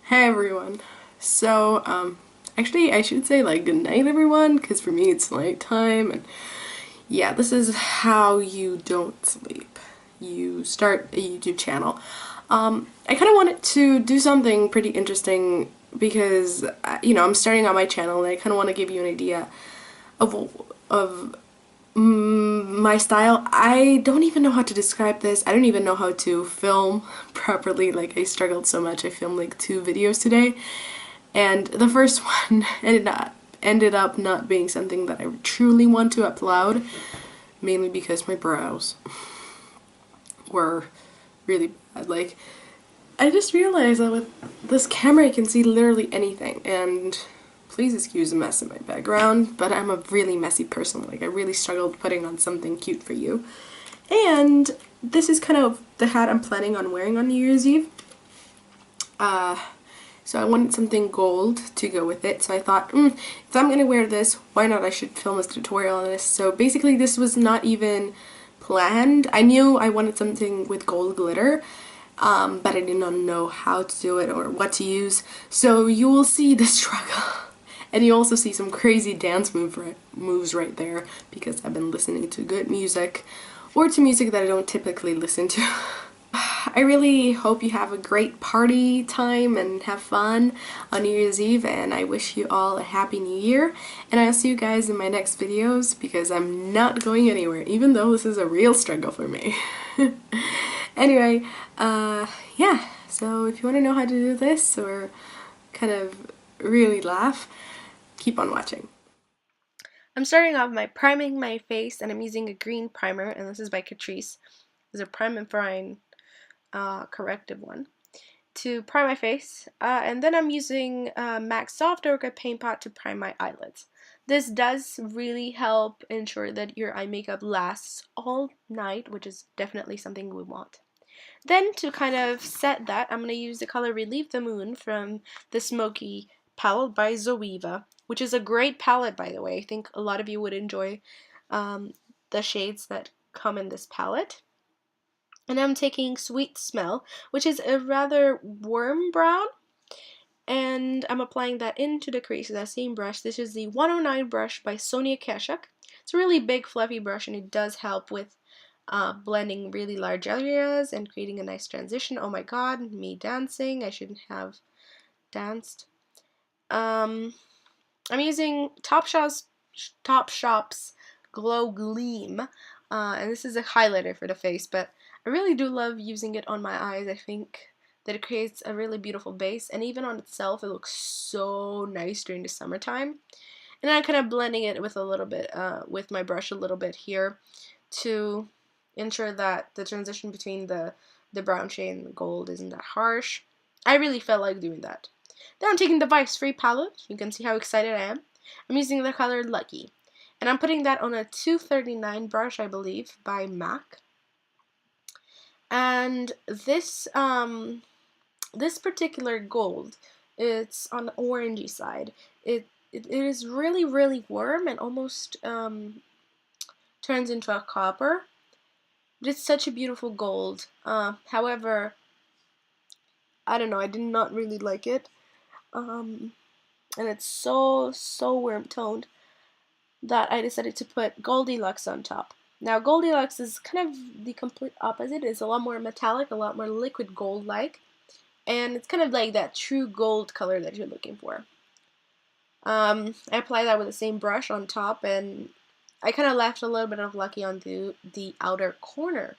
Hey everyone. Actually I should say like good night everyone, because for me it's nighttime, and yeah, this is how you don't sleep. You start a YouTube channel. I kind of wanted to do something pretty interesting because, I'm starting out my channel and I kind of want to give you an idea of my style. I don't even know how to describe this. I don't even know how to film properly. Like, I struggled so much. I filmed like 2 videos today, and the first one ended up not being something that I truly want to upload, mainly because my brows were really bad. Like, I just realized that with this camera I can see literally anything, and please excuse the mess in my background, but I'm a really messy person. Like, I really struggled putting on something cute for you. And this is kind of the hat I'm planning on wearing on New Year's Eve. So I wanted something gold to go with it, so I thought, if I'm gonna wear this, why not? I should film a tutorial on this. So basically this was not even planned. I knew I wanted something with gold glitter, but I did not know how to do it or what to use. So you will see the struggle. And you also see some crazy dance moves right there, because I've been listening to good music, or to music that I don't typically listen to. I really hope you have a great party time and have fun on New Year's Eve, and I wish you all a happy new year, and I'll see you guys in my next videos, because I'm not going anywhere, even though this is a real struggle for me. Anyway, yeah, so if you want to know how to do this or kind of really laugh, keep on watching. I'm starting off by priming my face, and I'm using a green primer, and this is by Catrice. It's a prime and prime corrective one to prime my face, and then I'm using MaxFactor Paintpot to prime my eyelids. This does really help ensure that your eye makeup lasts all night, which is definitely something we want. Then to kind of set that, I'm going to use the color Relieve the Moon from the Smoky palette by Zoeva, which is a great palette, by the way. I think a lot of you would enjoy the shades that come in this palette. And I'm taking Sweet Smell, which is a rather warm brown, and I'm applying that into the crease of that same brush. This is the 109 brush by Sonia Kashuk. It's a really big fluffy brush, and it does help with blending really large areas and creating a nice transition. Oh my god, me dancing. I shouldn't have danced. I'm using Topshop's Glow Gleam, and this is a highlighter for the face, but I really do love using it on my eyes. I think that it creates a really beautiful base, and even on itself it looks so nice during the summertime. And I'm kind of blending it with a little bit, with my brush a little bit here, to ensure that the transition between the brown shade and the gold isn't that harsh. I really felt like doing that. Then I'm taking the Vibes Free palette. You can see how excited I am. I'm using the color Lucky, and I'm putting that on a 239 brush, I believe, by MAC. And this this particular gold, it's on the orangey side. It is really, really warm and almost turns into a copper. But it's such a beautiful gold. However, I don't know, I did not really like it. And it's so warm toned that I decided to put Goldilux on top. Now Goldilux is kind of the complete opposite. It's a lot more metallic, a lot more liquid gold-like, and it's kind of like that true gold color that you're looking for. I apply that with the same brush on top, and I kind of left a little bit of Lucky on the outer corner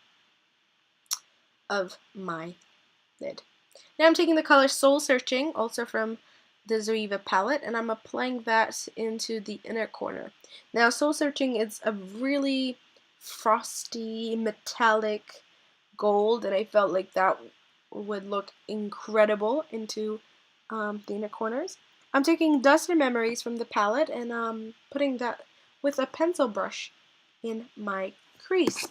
of my lid. Now I'm taking the color Soul Searching, also from the Zoeva palette, and I'm applying that into the inner corner. Now Soul Searching is a really frosty, metallic gold, and I felt like that would look incredible into the inner corners. I'm taking Dust and Memories from the palette, and putting that with a pencil brush in my crease.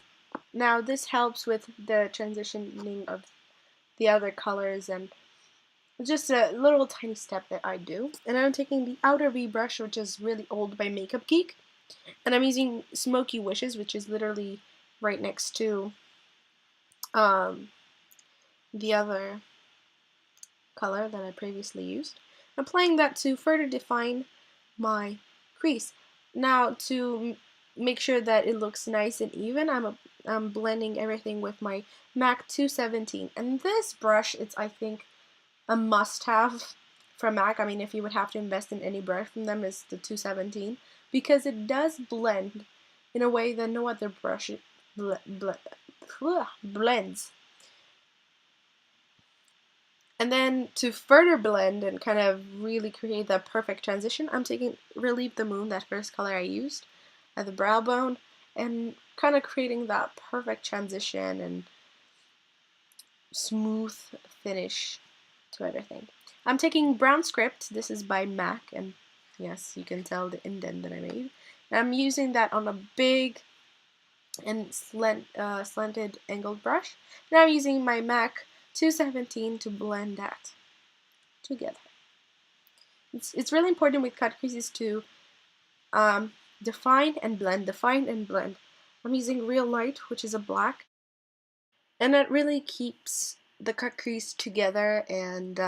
Now this helps with the transitioning of the other colors, and just a little tiny step that I do. And I'm taking the Outer V brush, which is really old by Makeup Geek, and I'm using Smoky Wishes, which is literally right next to the other color that I previously used. I'm applying that to further define my crease. Now to make sure that it looks nice and even, I'm blending everything with my MAC 217. And this brush, it's I think a must-have from MAC. I mean, if you would have to invest in any brush from them, is the 217, because it does blend in a way that no other brush blends. And then to further blend and kind of really create that perfect transition, I'm taking Relieve the Moon, that first color I used, at the brow bone, and kind of creating that perfect transition and smooth finish to everything. I'm taking Brown Script. This is by MAC, and yes, you can tell the indent that I made. And I'm using that on a big and slanted angled brush. Now I'm using my MAC 217 to blend that together. It's really important with cut creases to define and blend, define and blend. I'm using Real Light, which is a black, and that really keeps the cut crease together, and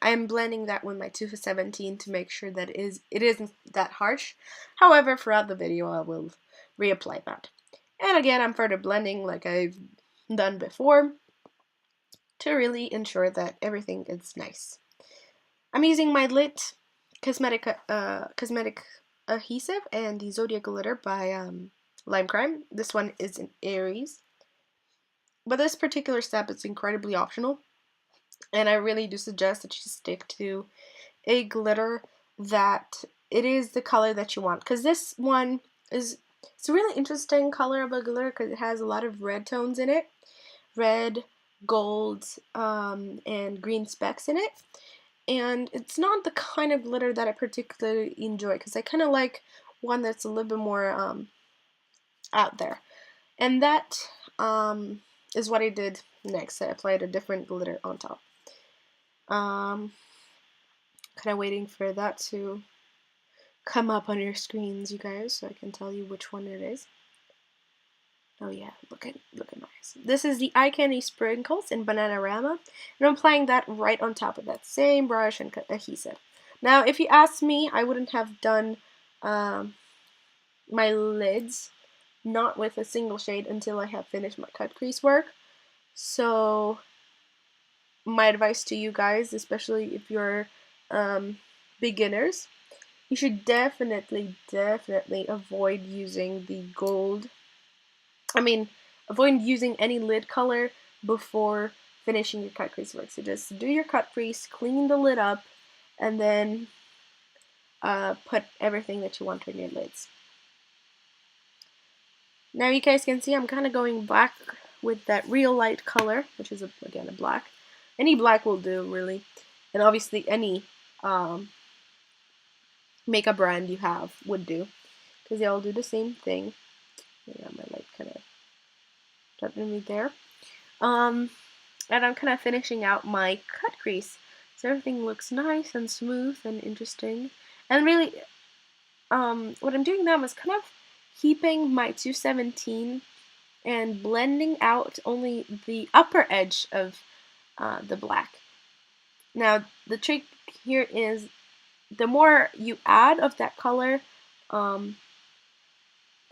I am blending that with my 217 to make sure that it isn't that harsh. However, throughout the video I will reapply that. And again, I'm further blending like I've done before to really ensure that everything is nice. I'm using my Lit cosmetic adhesive and the Zodiac glitter by Lime Crime. This one is in Aries. But this particular step is incredibly optional, and I really do suggest that you stick to a glitter that it is the color that you want, because this one it's a really interesting color of a glitter because it has a lot of red tones in it, red, gold, and green specks in it, and it's not the kind of glitter that I particularly enjoy because I kind of like one that's a little bit more out there, and that is what I did next. I applied a different glitter on top. Kind of waiting for that to come up on your screens, you guys, so I can tell you which one it is. Oh yeah, look at nice. This is the EyeKandy Sprinkles in Bananarama, and I'm applying that right on top of that same brush and adhesive. Now, if you ask me, I wouldn't have done my lids not with a single shade until I have finished my cut crease work. So my advice to you guys, especially if you're beginners, you should definitely avoid using the gold. Avoid using any lid color before finishing your cut crease work. So just do your cut crease, clean the lid up, and then put everything that you want on your lids. Now you guys can see I'm kind of going black with that Real Light color, which is again a black. Any black will do, really, and obviously any makeup brand you have would do, because they all do the same thing. Yeah, my light kind of dropping me there. And I'm kind of finishing out my cut crease, so everything looks nice and smooth and interesting. And really, what I'm doing now is kind of keeping my 217 and blending out only the upper edge of the black. Now, the trick here is the more you add of that color, the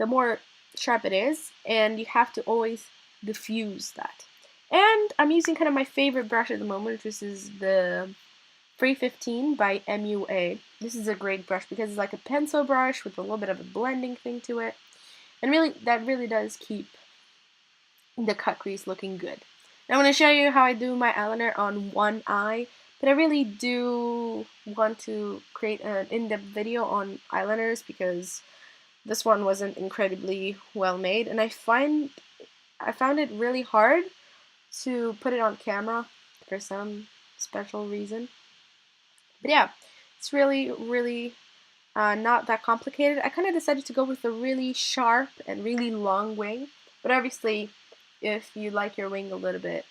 more sharp it is, and you have to always diffuse that. And I'm using kind of my favorite brush at the moment, which is the 315 by MUA. This is a great brush because it's like a pencil brush with a little bit of a blending thing to it, and that really does keep the cut crease looking good. Now I'm going to show you how I do my eyeliner on one eye, but I really do want to create an in-depth video on eyeliners because this one wasn't incredibly well made, and I found it really hard to put it on camera for some special reason. But yeah, it's really not that complicated. I kind of decided to go with a really sharp and really long wing, but obviously if you like your wing a little bit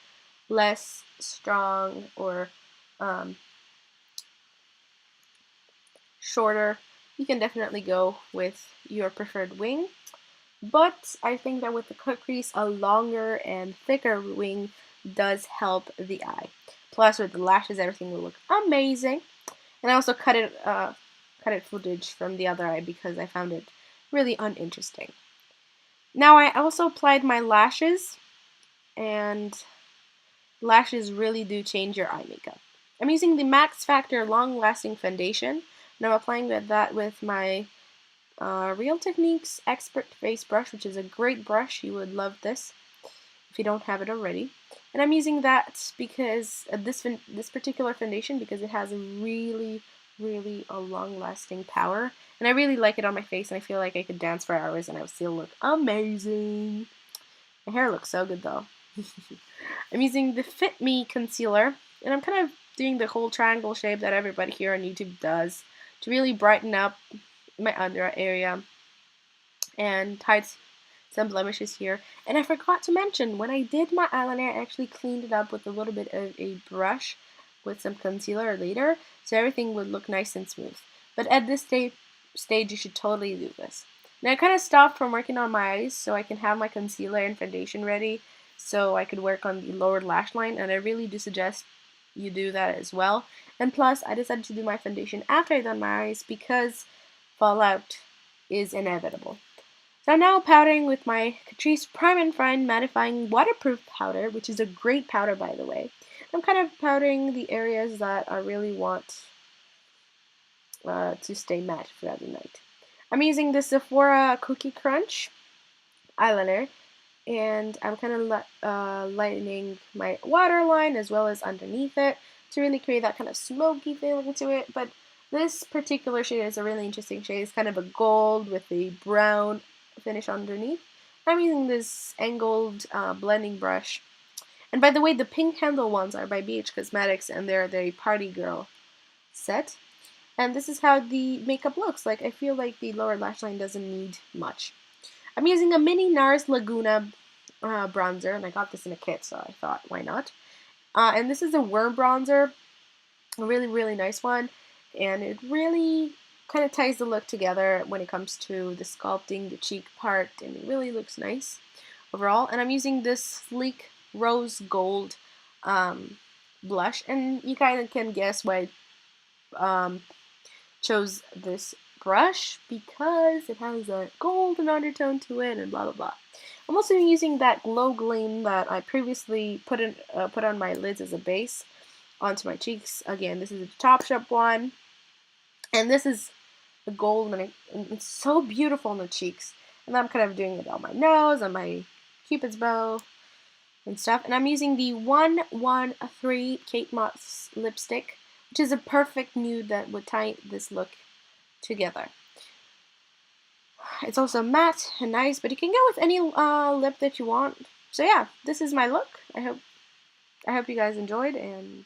less strong or shorter, you can definitely go with your preferred wing. But I think that with the cut crease, a longer and thicker wing does help the eye. Plus, with the lashes, everything will look amazing. And I also cut it footage from the other eye because I found it really uninteresting. Now I also applied my lashes, and lashes really do change your eye makeup. I'm using the MaxFactor Long Lasting Foundation, and I'm applying that with my Real Techniques Expert Face Brush, which is a great brush. You would love this if you don't have it already. And I'm using that because this particular foundation, because it has a really a long-lasting power, and I really like it on my face, and I feel like I could dance for hours and I would still look amazing. My hair looks so good though. I'm using the Fit Me concealer, and I'm kind of doing the whole triangle shape that everybody here on YouTube does to really brighten up my under area and hide some blemishes here. And I forgot to mention, when I did my eyeliner, I actually cleaned it up with a little bit of a brush with some concealer later, so everything would look nice and smooth. But at this stage you should totally do this. Now I kind of stopped from working on my eyes so I can have my concealer and foundation ready so I could work on the lower lash line, and I really do suggest you do that as well. And plus, I decided to do my foundation after I done my eyes because fallout is inevitable. So I'm now powdering with my Catrice Prime and Fine Mattifying Waterproof Powder, which is a great powder, by the way. I'm kind of powdering the areas that I really want to stay matte throughout the night. I'm using the Sephora Cookie Crunch eyeliner, and I'm kind of lightening my waterline as well as underneath it to really create that kind of smoky feeling to it. But this particular shade is a really interesting shade. It's kind of a gold with a brown finish underneath. I'm using this angled blending brush. And by the way, the pink handle ones are by BH Cosmetics, and they're the Party Girl set. And this is how the makeup looks like. I feel like the lower lash line doesn't need much. I'm using a mini Nars Laguna bronzer, and I got this in a kit, so I thought, why not? And this is a worm bronzer, a really nice one, and it really kind of ties the look together when it comes to the sculpting the cheek part, and it really looks nice overall. And I'm using this sleek rose gold blush, and you kind of can guess why I chose this brush, because it has a golden undertone to it and blah blah blah. I'm also using that Glow Gleam that I previously put on my lids as a base onto my cheeks. Again, this is a Topshop one, and this is the gold, and it's so beautiful on the cheeks. And I'm kind of doing it on my nose, on my Cupid's bow, and stuff. And I'm using the 113 Kate Moss lipstick, which is a perfect nude that would tie this look together. It's also matte and nice, but you can go with any lip that you want. So yeah, this is my look. I hope you guys enjoyed, and